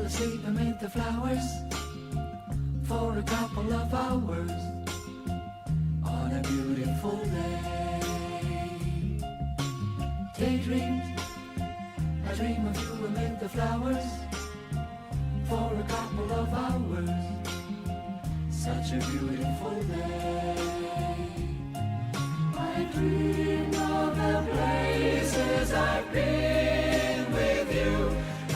asleep amid the flowers for a couple of hours on a beautiful day. Daydreams, I dream of you amid the flowers for a couple of hours. Such a beautiful day. I dream of the places I've been with you.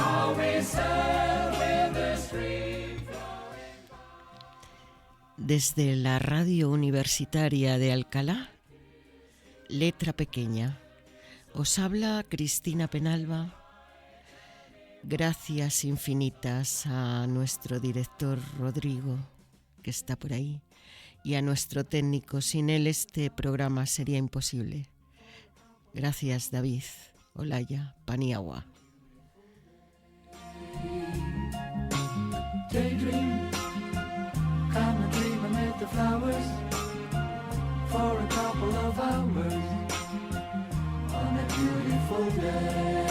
How we sat with the stream flowing by. Desde la radio universitaria de Alcalá, Letra Pequeña, os habla Cristina Penalba. Gracias infinitas a nuestro director Rodrigo, que está por ahí, y a nuestro técnico. Sin él este programa sería imposible. Gracias, David, Olaya, Paniagua. Daydream, come and dream amid the flowers for a couple of hours on a beautiful day.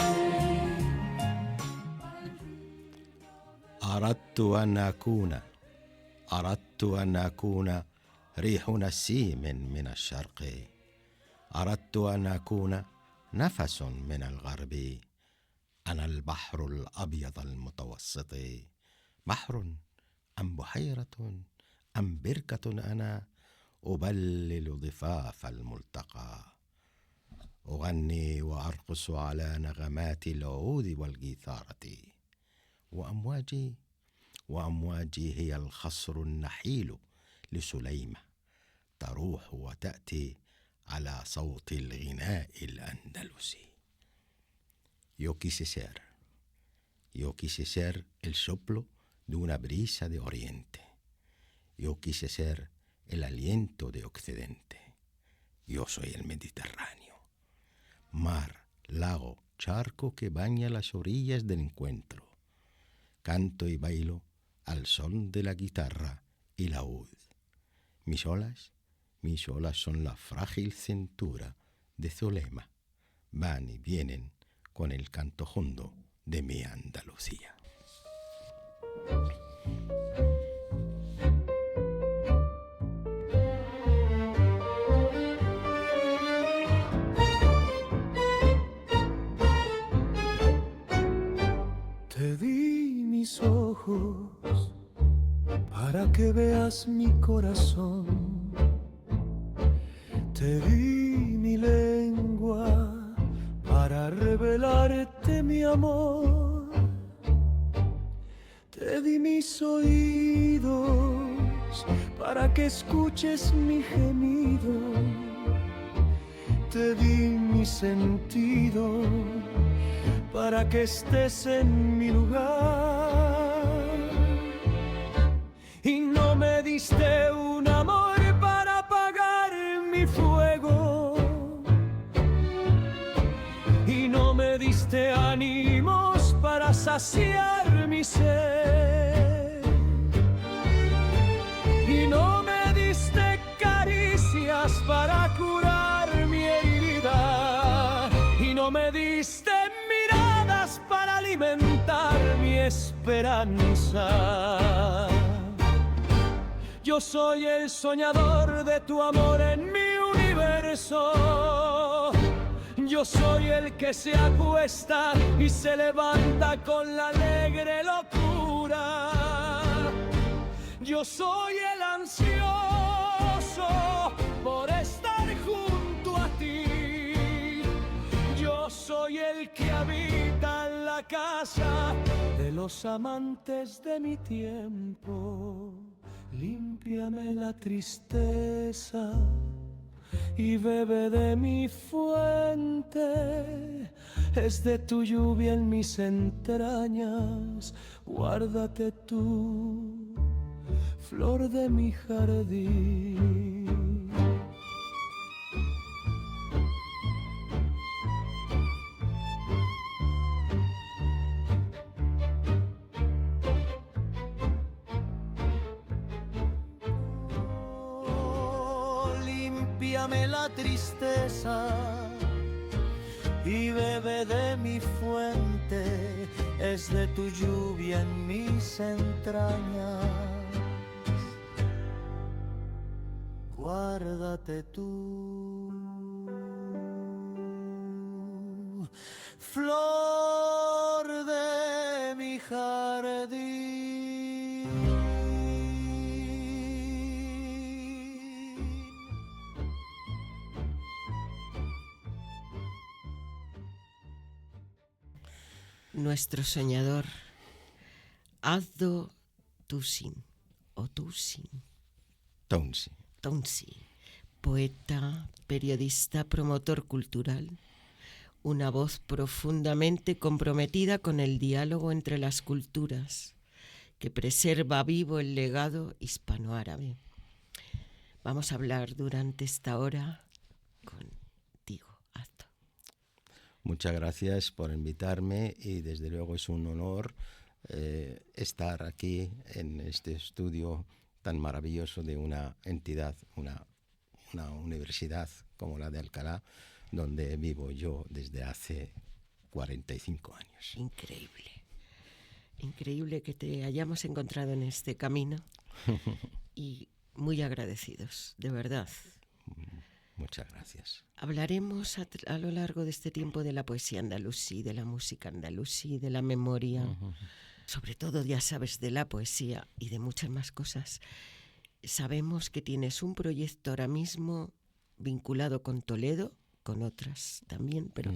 أردت أن أكون ريح نسيم من الشرق. أردت أن أكون نفس من الغرب. أنا البحر الأبيض المتوسط. بحر أم بحيرة أم بركة، أنا أبلل ضفاف الملتقى. أغني وأرقص على نغمات العود والجيثارة. وأمواجي هي الخصر النحيل لسليمة، تروح وتأتي على صوت الغناء الأندلسي. Yo quise ser el soplo de una brisa de oriente. Yo quise ser el aliento de occidente. Yo soy el Mediterráneo, mar, lago, charco que baña las orillas del encuentro. Canto y bailo al son de la guitarra y laúd. Mis olas son la frágil cintura de Zulema. Van y vienen con el canto hondo de mi Andalucía. Te di mis ojos para que veas mi corazón. Te di mi lengua para revelarte mi amor. Te di mis oídos para que escuches mi gemido. Te di mi sentido para que estés en mi lugar. Y no me diste un amor para apagar mi fuego. Y no me diste ánimos para saciar mi sed. Y no me diste caricias para curar mi herida. Y no me diste miradas para alimentar mi esperanza. Yo soy el soñador de tu amor en mi universo. Yo soy el que se acuesta y se levanta con la alegre locura. Yo soy el ansioso por estar junto a ti. Yo soy el que habita en la casa de los amantes de mi tiempo. Límpiame la tristeza y bebe de mi fuente. Es de tu lluvia en mis entrañas. Guárdate tú, flor de mi jardín. Límpiame la tristeza y bebe de mi fuente. fuente es de tu lluvia en mis entrañas. Guárdate tú, flor de mi jardín. Nuestro soñador, Aldo Toussaint, o Toussaint, Tounsi, poeta, periodista, promotor cultural, una voz profundamente comprometida con el diálogo entre las culturas, que preserva vivo el legado hispanoárabe. Vamos a hablar durante esta hora contigo, Aldo. Muchas gracias por invitarme y desde luego es un honor estar aquí en este estudio tan maravilloso de una entidad, una universidad como la de Alcalá, donde vivo yo desde hace 45 años. Increíble. Increíble que te hayamos encontrado en este camino y muy agradecidos, de verdad. Muchas gracias. Hablaremos a lo largo de este tiempo de la poesía andalusí, de la música andalusí, de la memoria, sobre todo, ya sabes, de la poesía y de muchas más cosas. Sabemos que tienes un proyecto ahora mismo vinculado con Toledo, con otras también, pero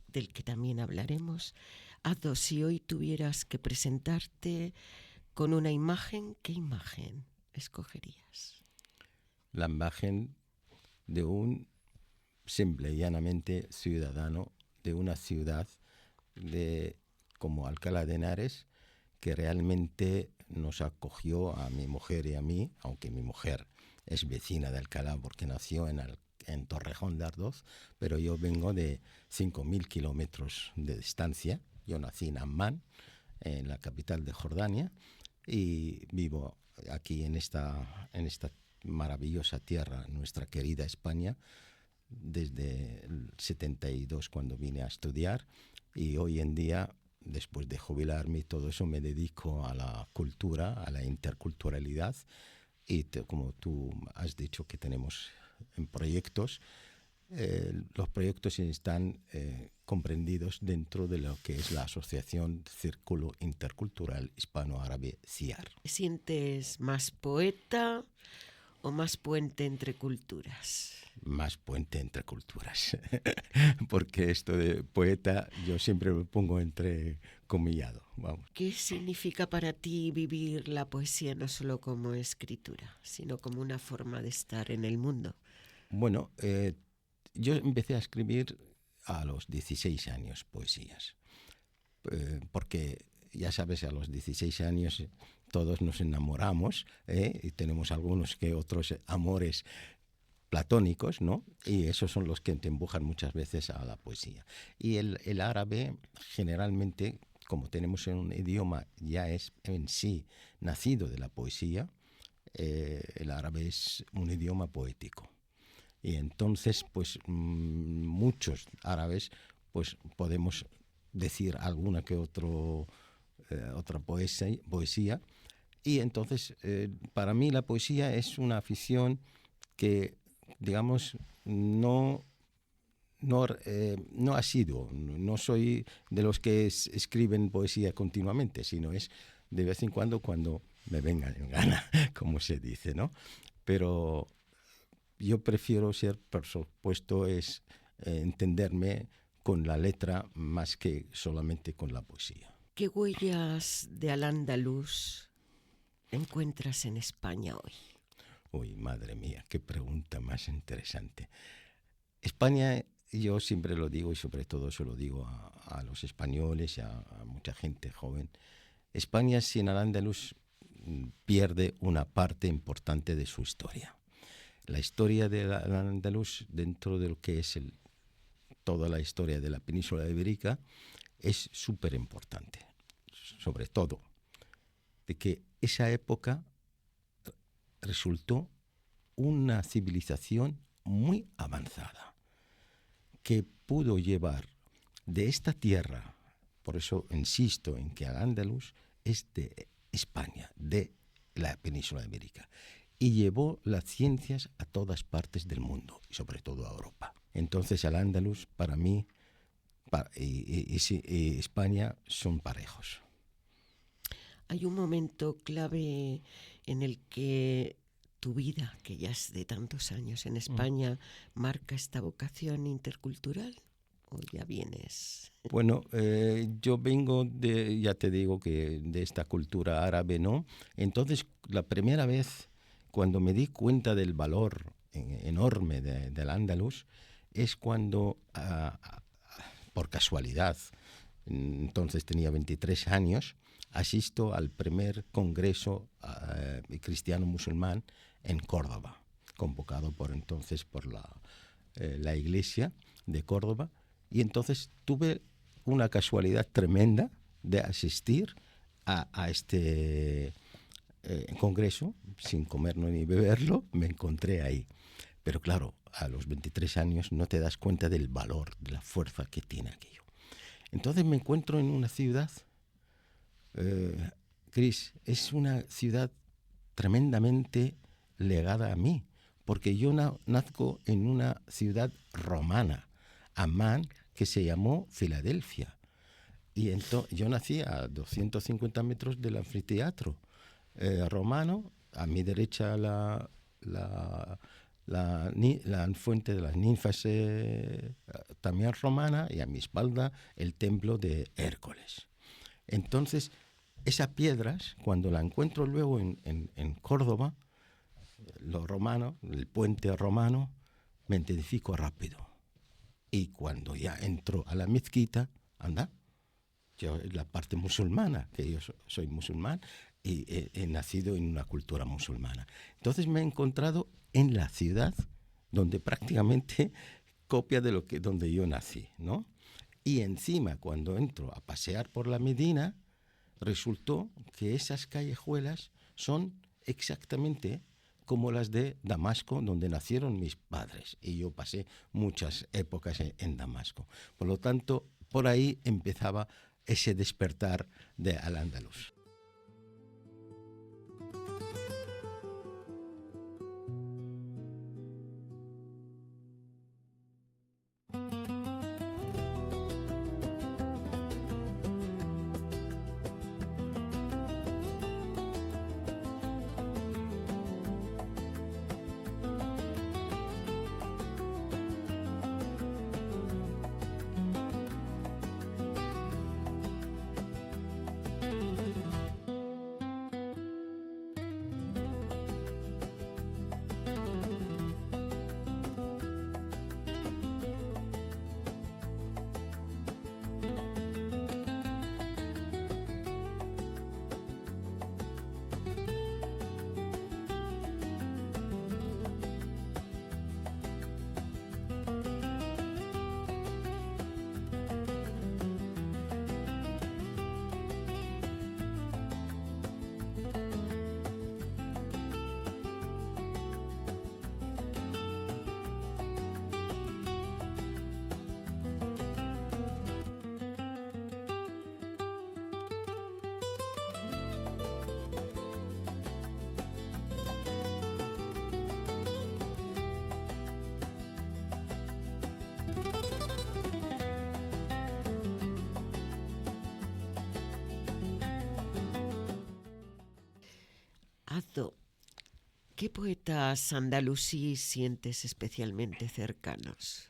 del que también hablaremos. Aldo, si hoy tuvieras que presentarte con una imagen, ¿qué imagen escogerías? La imagen de un simple y llanamente ciudadano de una ciudad como Alcalá de Henares, que realmente nos acogió a mi mujer y a mí, aunque mi mujer es vecina de Alcalá porque nació en Torrejón de Ardoz, pero yo vengo de 5.000 kilómetros de distancia. Yo nací en Ammán, en la capital de Jordania, y vivo aquí en esta maravillosa tierra, nuestra querida España, desde el 72 cuando vine a estudiar, y hoy en día, después de jubilarme y todo eso, me dedico a la cultura, a la interculturalidad, y como tú has dicho que tenemos en proyectos, los proyectos están comprendidos dentro de lo que es la Asociación Círculo Intercultural Hispano-Árabe, CIAR. ¿Te sientes más poeta o más puente entre culturas? Más puente entre culturas, porque esto de poeta yo siempre me pongo entre comillado. Vamos. ¿Qué significa para ti vivir la poesía no solo como escritura, sino como una forma de estar en el mundo? Bueno, yo empecé a escribir a los 16 años poesías, porque ya sabes, a los 16 años todos nos enamoramos, y tenemos algunos que otros amores platónicos, ¿no? Y esos son los que te empujan muchas veces a la poesía. Y el árabe, generalmente, como tenemos un idioma ya es en sí nacido de la poesía, el árabe es un idioma poético. Y entonces, pues, muchos árabes, pues, podemos decir alguna que otra poesía. Y entonces, para mí la poesía es una afición que, digamos, no ha sido, no soy de los que escriben poesía continuamente, sino es de vez en cuando me venga en gana, como se dice, ¿no? Pero yo prefiero ser, por supuesto, entenderme con la letra más que solamente con la poesía. ¿Qué huellas de Al-Ándalus encuentras en España hoy? Uy, madre mía, qué pregunta más interesante. España, yo siempre lo digo y sobre todo se lo digo a los españoles y a mucha gente joven, España sin Al-Ándalus pierde una parte importante de su historia. La historia de Al-Ándalus, dentro de lo que es toda la historia de la península ibérica, es súper importante, sobre todo de que esa época resultó una civilización muy avanzada que pudo llevar de esta tierra Por eso insisto en que Al-Ándalus es de España, de la península ibérica, y llevó las ciencias a todas partes del mundo, y sobre todo a Europa. Entonces Al-Ándalus, para mí, y España son parejos. Hay un momento clave en el que tu vida, que ya es de tantos años en España, marca esta vocación intercultural, ¿o ya vienes? Bueno, yo vengo ya te digo que de esta cultura árabe, ¿no? Entonces, la primera vez cuando me di cuenta del valor enorme del Andaluz es cuando, por casualidad, entonces tenía 23 años, asisto al primer congreso cristiano-musulmán en Córdoba, convocado por la iglesia de Córdoba, y entonces tuve una casualidad tremenda de asistir a este congreso, sin comerlo ni beberlo, me encontré ahí. Pero claro, a los 23 años no te das cuenta del valor, de la fuerza que tiene aquello. Entonces me encuentro en una ciudad, Chris, es una ciudad tremendamente legada a mí, porque yo nazco en una ciudad romana, Amán, que se llamó Filadelfia. Y yo nací a 250 metros del anfiteatro romano, a mi derecha la fuente de las ninfas también romana, y a mi espalda el templo de Hércules. Entonces, esas piedras, cuando la encuentro luego en Córdoba, lo romano, el puente romano, me identifico rápido. Y cuando ya entro a la mezquita, anda, yo la parte musulmana, que yo soy musulmán y he nacido en una cultura musulmana. Entonces me he encontrado en la ciudad donde prácticamente copia de donde yo nací, ¿no? Y encima, cuando entro a pasear por la Medina, resultó que esas callejuelas son exactamente como las de Damasco, donde nacieron mis padres. Y yo pasé muchas épocas en Damasco. Por lo tanto, por ahí empezaba ese despertar de Al-Ándalus. Azzo, ¿qué poetas andalusí sientes especialmente cercanos?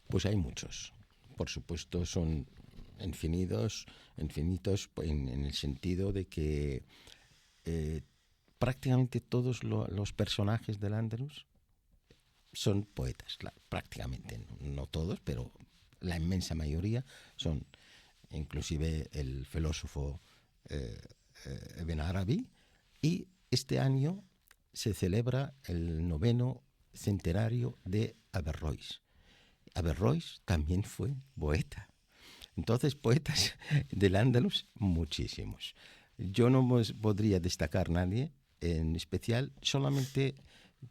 Pues hay muchos. Por supuesto, son infinitos en el sentido de que prácticamente todos los personajes del Andaluz son poetas, prácticamente, no todos, pero la inmensa mayoría son, inclusive el filósofo Ibn Arabi, y este año se celebra el 9º centenario de Averroes. Averroes también fue poeta. Entonces, poetas del Andaluz, muchísimos. Yo no podría destacar nadie en especial, solamente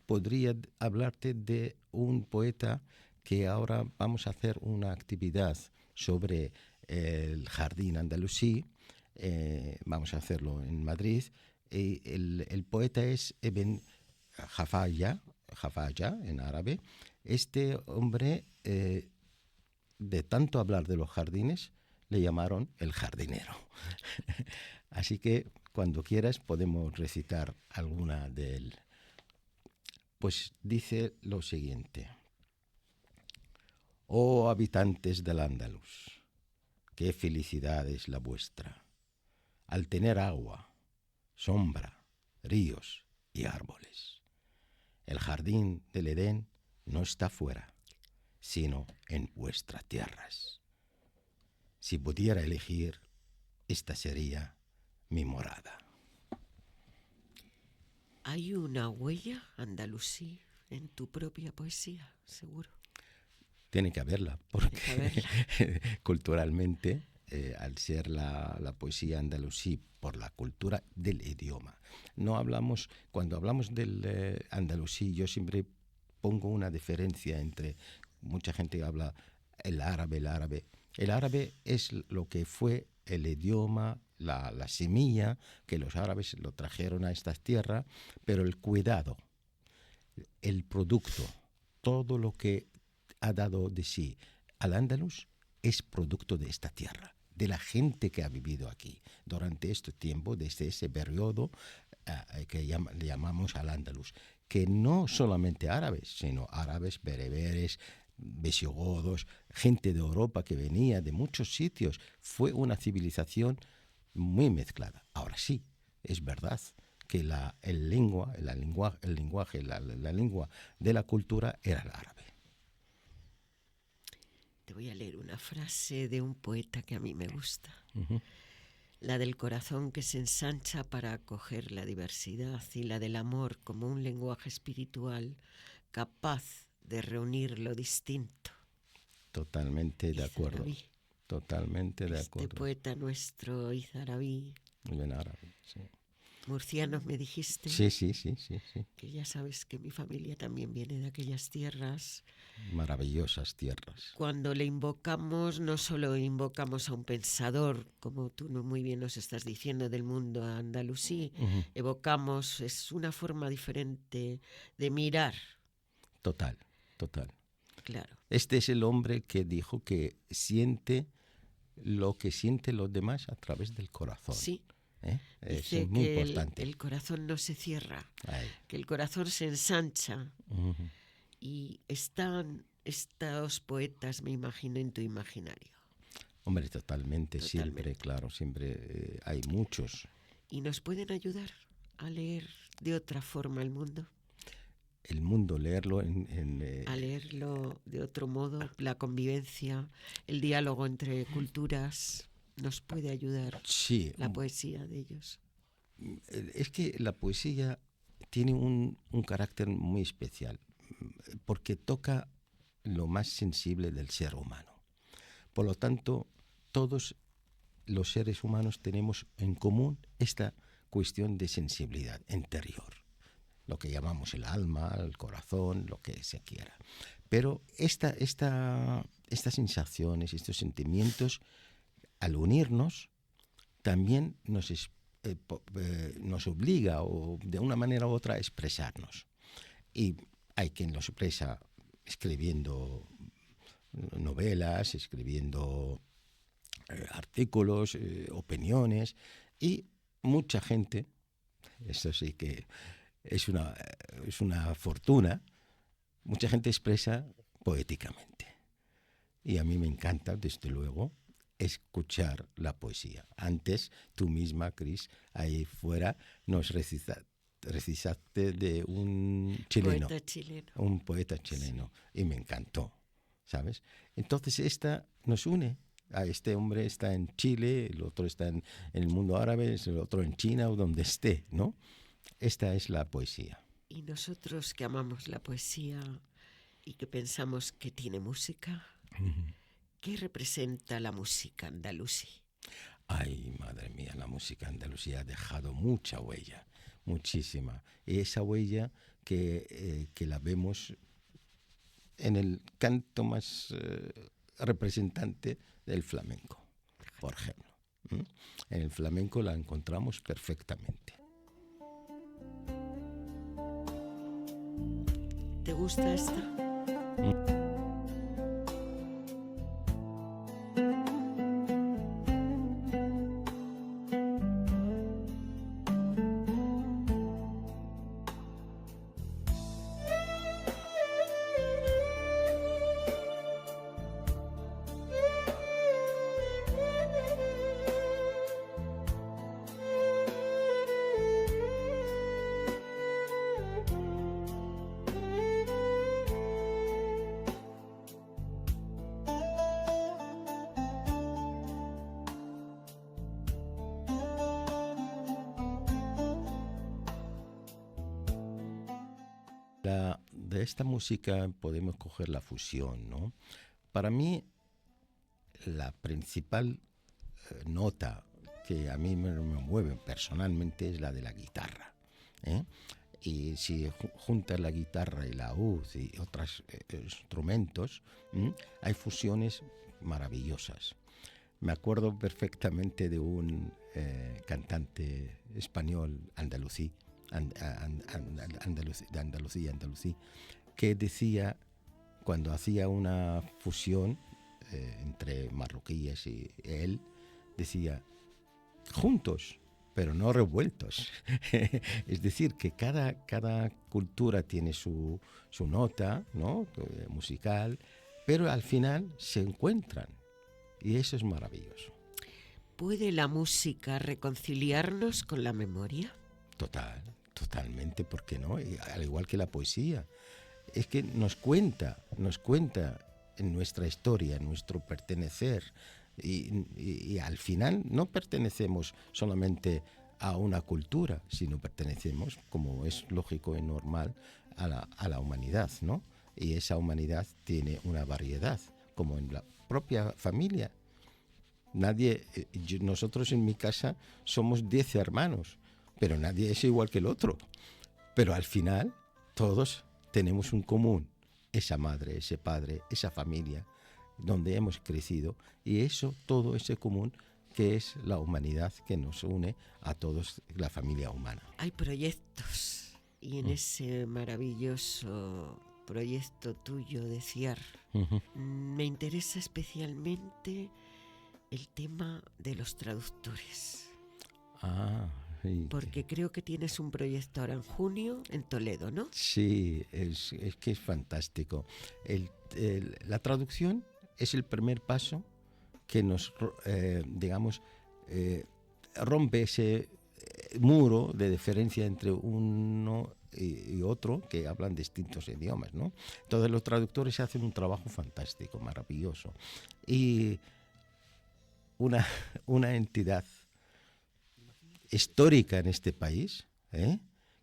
podría hablarte de un poeta que ahora vamos a hacer una actividad sobre el jardín andalusí. Vamos a hacerlo en Madrid. El poeta es Ibn Jafaya en árabe. Este hombre, de tanto hablar de los jardines, le llamaron el jardinero. Así que cuando quieras podemos recitar alguna de él. Pues dice lo siguiente: oh habitantes del Andalus, qué felicidad es la vuestra, al tener agua, sombra, ríos y árboles. El jardín del Edén no está fuera, sino en vuestras tierras. Si pudiera elegir, esta sería mi morada. Hay una huella andalusí en tu propia poesía, seguro. Tiene que haberla, porque culturalmente, al ser la poesía andalusí por la cultura del idioma, no hablamos, cuando hablamos del andalusí, yo siempre pongo una diferencia entre, mucha gente habla el árabe. El árabe es lo que fue el idioma, la semilla que los árabes lo trajeron a estas tierras, pero el cuidado, el producto, todo lo que ha dado de sí al Andalus es producto de esta tierra, de la gente que ha vivido aquí durante este tiempo, desde ese periodo que le llamamos al Andalus, que no solamente árabes, sino árabes, bereberes, visigodos, gente de Europa que venía de muchos sitios. Fue una civilización muy mezclada. Ahora sí, es verdad que la lengua de la cultura era el árabe. Te voy a leer una frase de un poeta que a mí me gusta. Uh-huh. La del corazón que se ensancha para acoger la diversidad y la del amor como un lenguaje espiritual capaz de reunir lo distinto. Totalmente de acuerdo. Totalmente de acuerdo. Este poeta nuestro, Izarabí. En árabe, sí. Murcianos me dijiste. Sí. Que ya sabes que mi familia también viene de aquellas tierras. Maravillosas tierras. Cuando le invocamos, no solo invocamos a un pensador, como tú muy bien nos estás diciendo, del mundo andalusí, uh-huh. Evocamos, es una forma diferente de mirar. Total. Claro. Este es el hombre que dijo que siente lo que sienten los demás a través del corazón. Sí. Es Dice muy que importante. el corazón no se cierra, Ay. que el corazón se ensancha. Uh-huh. Y están estos poetas, me imagino, en tu imaginario. Hombre, totalmente. Siempre, claro, siempre hay muchos. ¿Y nos pueden ayudar a leer de otra forma el mundo? El mundo, leerlo a leerlo de otro modo, la convivencia, el diálogo entre culturas, nos puede ayudar. Sí. La poesía de ellos. Es que la poesía tiene un carácter muy especial, porque toca lo más sensible del ser humano. Por lo tanto, todos los seres humanos tenemos en común esta cuestión de sensibilidad interior, lo que llamamos el alma, el corazón, lo que se quiera. Pero estas sensaciones, estos sentimientos, al unirnos, también nos obliga, o de una manera u otra, a expresarnos. Y hay quien lo expresa escribiendo novelas, escribiendo artículos, opiniones, y mucha gente, eso sí que es una fortuna, mucha gente expresa poéticamente. Y a mí me encanta, desde luego, escuchar la poesía. Antes, tú misma, Cris, ahí fuera, nos recitaste de un chileno. Un poeta chileno. Sí. Y me encantó, ¿sabes? Entonces, esta nos une. Este hombre está en Chile, el otro está en el mundo árabe, el otro en China o donde esté, ¿no? Esta es la poesía. Y nosotros que amamos la poesía y que pensamos que tiene música, ¿qué representa la música andalusí? Ay, madre mía, la música andalusí ha dejado mucha huella, muchísima. Y esa huella que la vemos en el canto más representante del flamenco. por ejemplo. En el flamenco la encontramos perfectamente. ¿Te gusta esta? De esta música podemos coger la fusión, ¿no? Para mí, la principal nota que a mí me mueve personalmente es la de la guitarra, ¿eh? Y si juntas la guitarra y la ud y otros instrumentos, hay fusiones maravillosas. Me acuerdo perfectamente de un cantante español andalusí, de Andalucía, que decía, cuando hacía una fusión entre marroquíes y él, decía, juntos, pero no revueltos. Es decir, que cada cultura tiene su nota, ¿no?, musical, pero al final se encuentran, y eso es maravilloso. ¿Puede la música reconciliarnos con la memoria? Totalmente, ¿por qué no? Y al igual que la poesía. Es que nos cuenta en nuestra historia, en nuestro pertenecer, y al final no pertenecemos solamente a una cultura, sino pertenecemos, como es lógico y normal, a la humanidad, ¿no? Y esa humanidad tiene una variedad, como en la propia familia. Nosotros en mi casa somos 10 hermanos, pero nadie es igual que el otro. Pero al final todos tenemos un común, esa madre, ese padre, esa familia donde hemos crecido, y eso, todo ese común que es la humanidad que nos une a todos, la familia humana. Hay proyectos, y en ese maravilloso proyecto tuyo de CIAR, me interesa especialmente el tema de los traductores. Porque creo que tienes un proyecto ahora en junio en Toledo, ¿no? Sí, es que es fantástico. La traducción es el primer paso que nos, rompe ese muro de diferencia entre uno y otro que hablan distintos idiomas, ¿no? Entonces los traductores hacen un trabajo fantástico, maravilloso. Y una entidad histórica en este país,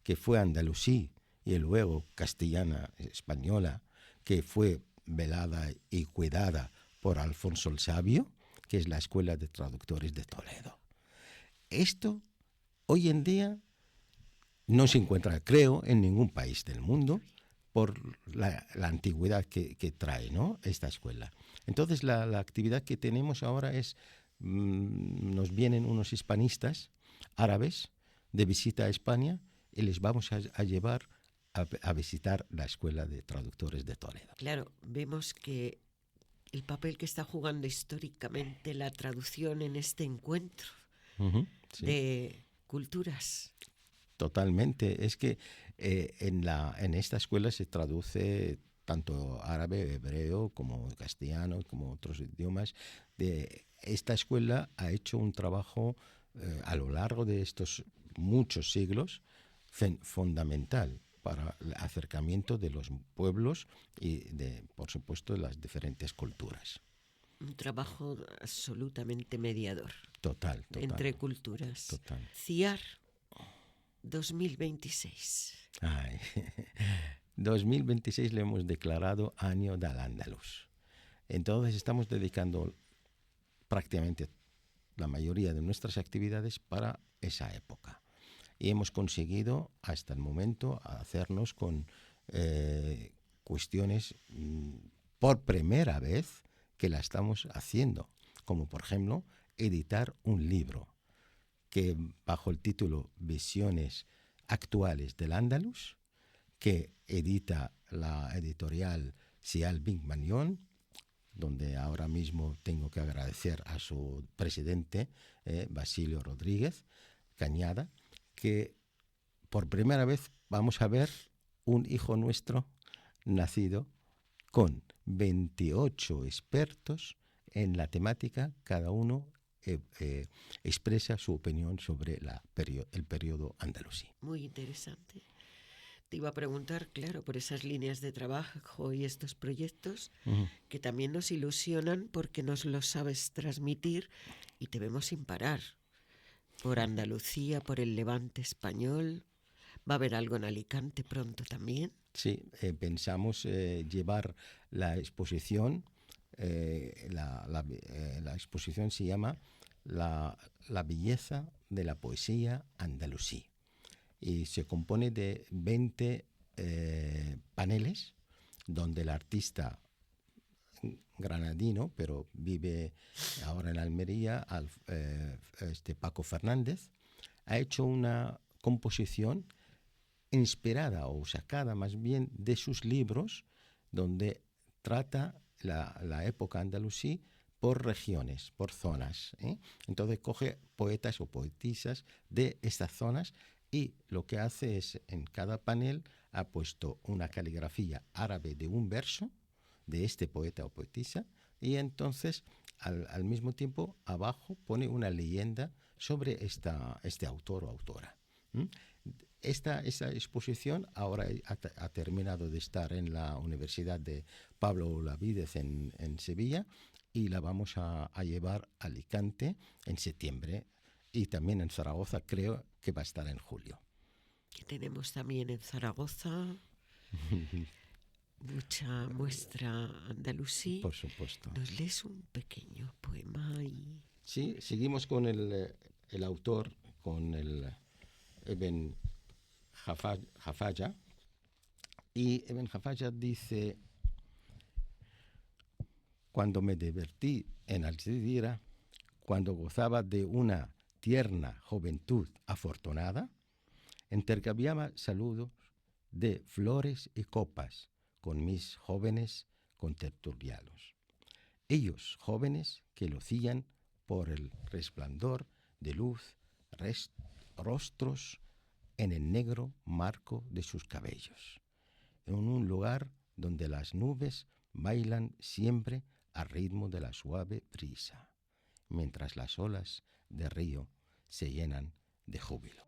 que fue andalusí y luego castellana, española, que fue velada y cuidada por Alfonso el Sabio, que es la Escuela de Traductores de Toledo. Esto hoy en día no se encuentra, creo, en ningún país del mundo por la antigüedad que trae, ¿no?, esta escuela. Entonces la actividad que tenemos ahora es, nos vienen unos hispanistas árabes de visita a España y les vamos a llevar a visitar la Escuela de Traductores de Toledo. Claro, vemos que el papel que está jugando históricamente la traducción en este encuentro sí, de culturas. Totalmente. Es que en esta escuela se traduce tanto árabe, hebreo, como castellano, como otros idiomas. Esta escuela ha hecho un trabajo a lo largo de estos muchos siglos fundamental para el acercamiento de los pueblos y, por supuesto, de las diferentes culturas. Un trabajo absolutamente mediador. Total. Entre culturas. Total. CIAR 2026. 2026 le hemos declarado Año del Andaluz. Entonces estamos dedicando prácticamente la mayoría de nuestras actividades para esa época. Y hemos conseguido hasta el momento hacernos con cuestiones por primera vez que la estamos haciendo, como por ejemplo editar un libro que bajo el título Visiones actuales del Andaluz, que edita la editorial Sial Bing Magnon, donde ahora mismo tengo que agradecer a su presidente, Basilio Rodríguez Cañada, que por primera vez vamos a ver un hijo nuestro nacido con 28 expertos en la temática, cada uno expresa su opinión sobre el periodo andalusí. Muy interesante. Te iba a preguntar, claro, por esas líneas de trabajo y estos proyectos que también nos ilusionan porque nos los sabes transmitir y te vemos sin parar. Por Andalucía, por el Levante español. ¿Va a haber algo en Alicante pronto también? Sí, pensamos llevar la exposición. La exposición se llama la belleza de la poesía andalusí y se compone de 20 paneles donde el artista granadino, pero vive ahora en Almería, Paco Fernández, ha hecho una composición inspirada o sacada más bien de sus libros, donde trata la época andalusí por regiones, por zonas. Entonces coge poetas o poetisas de estas zonas y lo que hace es, en cada panel ha puesto una caligrafía árabe de un verso de este poeta o poetisa, y entonces al mismo tiempo abajo pone una leyenda sobre este autor o autora. Esta exposición ahora ha terminado de estar en la Universidad de Pablo Olavídez en Sevilla, y la vamos a llevar a Alicante en septiembre, y también en Zaragoza creo que va a estar en julio. Que tenemos también en Zaragoza mucha muestra andalusí. Por supuesto. ¿Nos lees un pequeño poema? Sí, seguimos con el autor, con el Ibn Jafaya, y Ibn Jafaya dice: cuando me divertí en Algeciras, cuando gozaba de una tierna juventud afortunada, intercambiaba saludos de flores y copas con mis jóvenes contertulianos. Ellos, jóvenes que lucían por el resplandor de luz rostros en el negro marco de sus cabellos, en un lugar donde las nubes bailan siempre al ritmo de la suave brisa, mientras las olas del río se llenan de júbilo.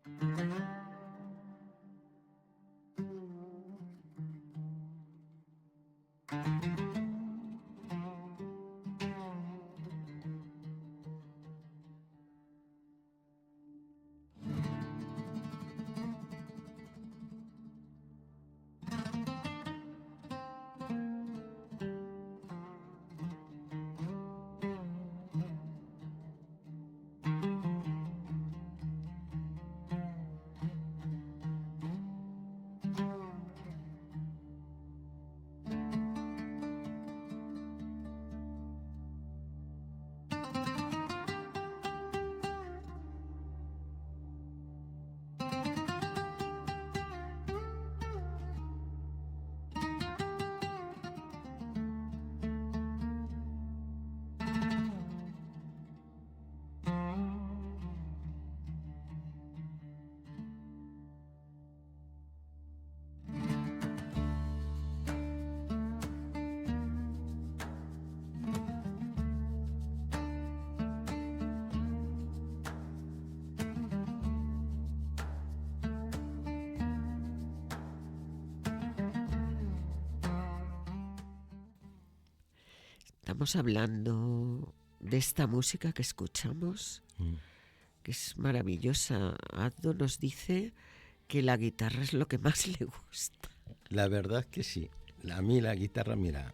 Estamos hablando de esta música que escuchamos, que es maravillosa. Addo nos dice que la guitarra es lo que más le gusta. La verdad que sí. A mí la guitarra, mira,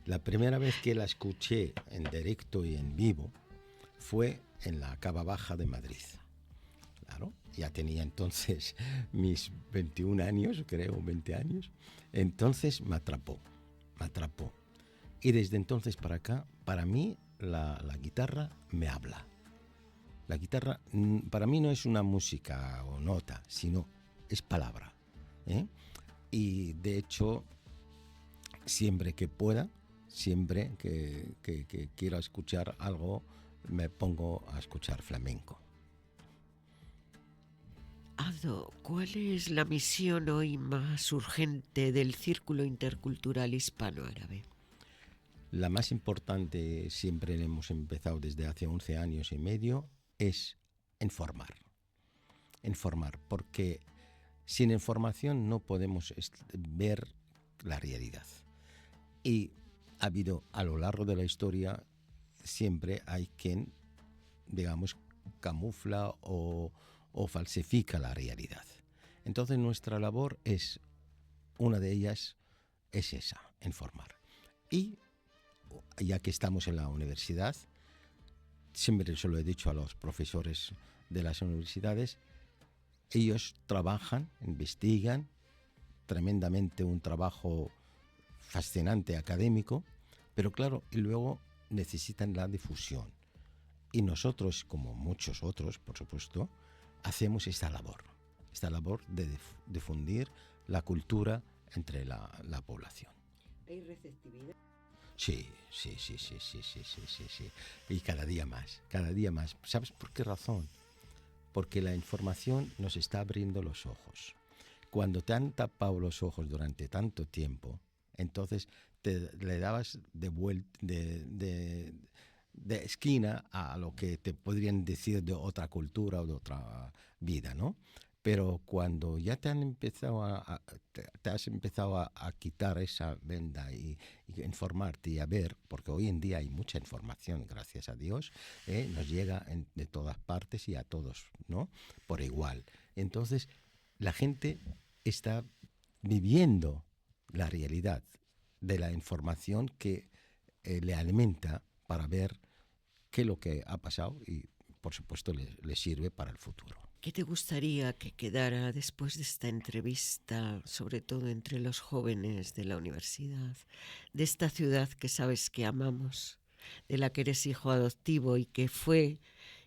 la primera vez que la escuché en directo y en vivo fue en la Cava Baja de Madrid. Claro, ya tenía entonces mis 21 años, creo, 20 años. Entonces me atrapó. Y desde entonces para acá, para mí, la guitarra me habla. La guitarra para mí no es una música o nota, sino es palabra, ¿eh? Y de hecho, siempre que pueda, siempre que quiera escuchar algo, me pongo a escuchar flamenco. Ado, ¿cuál es la misión hoy más urgente del Círculo Intercultural Hispano-Árabe? La más importante, siempre hemos empezado desde hace 11 años y medio, es informar. Informar, porque sin información no podemos ver la realidad. Y ha habido a lo largo de la historia, siempre hay quien, digamos, camufla o falsifica la realidad. Entonces nuestra labor es, una de ellas es esa, informar. Y ya que estamos en la universidad, siempre se lo he dicho a los profesores de las universidades, ellos trabajan, investigan, tremendamente un trabajo fascinante académico, pero claro, y luego necesitan la difusión. Y nosotros, como muchos otros, por supuesto, hacemos esta labor de difundir la cultura entre la población. ¿Hay receptividad? Sí. Y cada día más. ¿Sabes por qué razón? Porque la información nos está abriendo los ojos. Cuando te han tapado los ojos durante tanto tiempo, entonces le dabas de esquina a lo que te podrían decir de otra cultura o de otra vida, ¿no? Pero cuando ya te has empezado a quitar esa venda y informarte y a ver, porque hoy en día hay mucha información, gracias a Dios, nos llega de todas partes y a todos, ¿no? Por igual. Entonces, la gente está viviendo la realidad de la información que le alimenta para ver qué es lo que ha pasado y, por supuesto, le sirve para el futuro. ¿Qué te gustaría que quedara después de esta entrevista, sobre todo entre los jóvenes de la universidad, de esta ciudad que sabes que amamos, de la que eres hijo adoptivo y que fue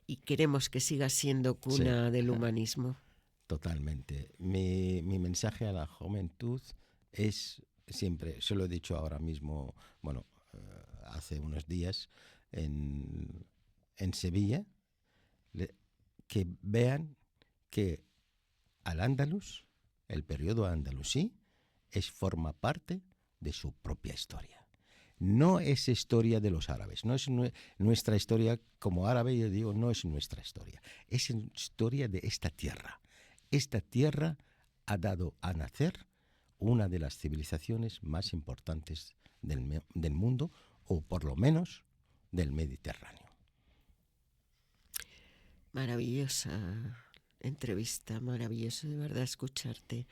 y queremos que siga siendo cuna del humanismo? Totalmente. Mi mensaje a la juventud es siempre, se lo he dicho ahora mismo, hace unos días en Sevilla, que vean que al-Ándalus, el periodo andalusí, forma parte de su propia historia. No es historia de los árabes, no es nuestra historia como árabe, yo digo, no es nuestra historia, es historia de esta tierra. Esta tierra ha dado a nacer una de las civilizaciones más importantes del mundo, o por lo menos del Mediterráneo. Maravillosa entrevista, maravilloso de verdad escucharte.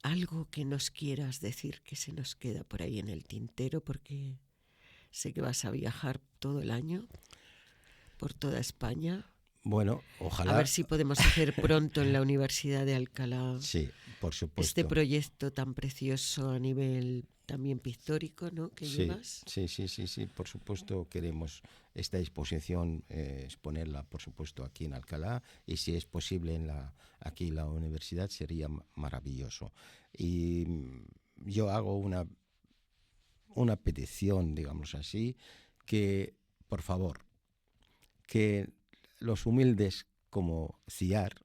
Algo que nos quieras decir que se nos queda por ahí en el tintero, porque sé que vas a viajar todo el año por toda España. Bueno, ojalá. A ver si podemos hacer pronto en la Universidad de Alcalá. Sí, por supuesto. Este proyecto tan precioso a nivel también pictórico, ¿no?, que llevas. Sí, por supuesto queremos esta exposición exponerla, por supuesto, aquí en Alcalá, y si es posible aquí en la universidad sería maravilloso. Y yo hago una petición, digamos así, que por favor, que los humildes como CIAR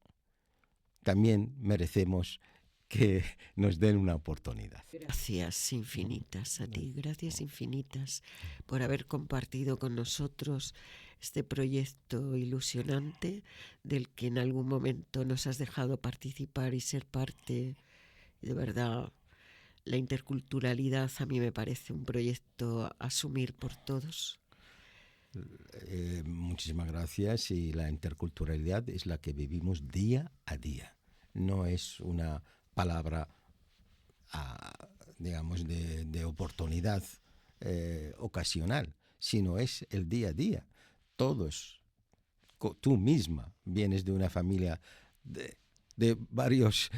también merecemos que nos den una oportunidad. Gracias infinitas a ti, gracias infinitas por haber compartido con nosotros este proyecto ilusionante del que en algún momento nos has dejado participar y ser parte. De verdad, la interculturalidad a mí me parece un proyecto a asumir por todos. Muchísimas gracias, y la interculturalidad es la que vivimos día a día. No es una palabra, digamos, de oportunidad ocasional, sino es el día a día. Todos, tú misma vienes de una familia de varias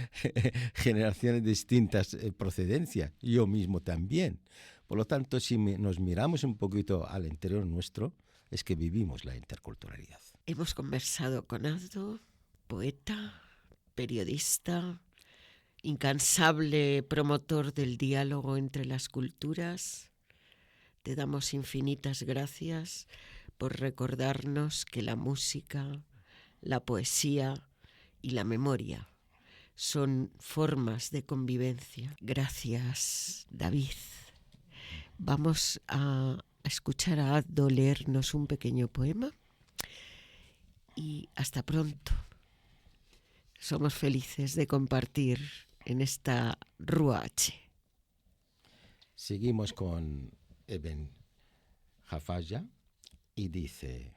generaciones distintas procedencia, yo mismo también. Por lo tanto, si nos miramos un poquito al interior nuestro, es que vivimos la interculturalidad. Hemos conversado con Aldo, poeta, periodista, incansable promotor del diálogo entre las culturas. Te damos infinitas gracias por recordarnos que la música, la poesía y la memoria son formas de convivencia. Gracias, David. Vamos a escuchar a Aldo leernos un pequeño poema y hasta pronto. Somos felices de compartir en esta Rúa H. Seguimos con Ibn Jafaya y dice: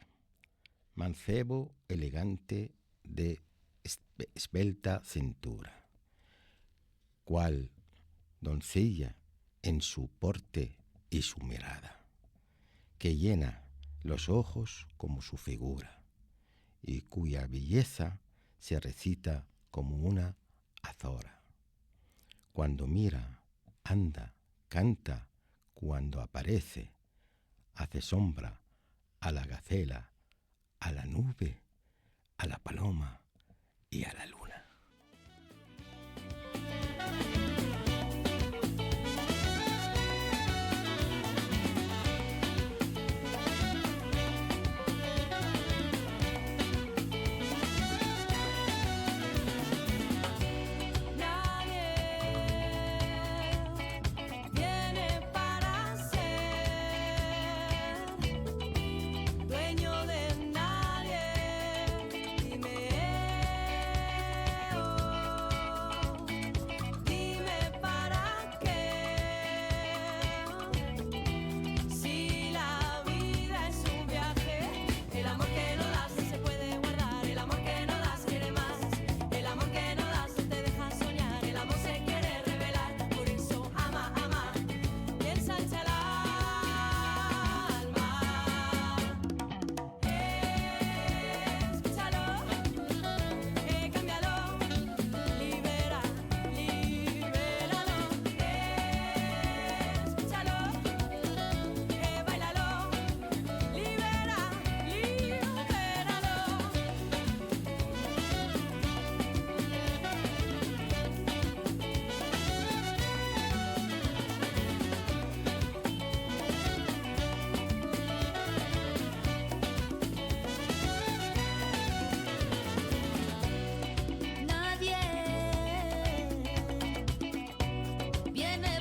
mancebo elegante de esbelta cintura, cual doncella en su porte y su mirada, que llena los ojos como su figura, y cuya belleza se recita como una azora. Cuando mira, anda, canta, cuando aparece, hace sombra a la gacela, a la nube, a la paloma y a la luna. Nadie viene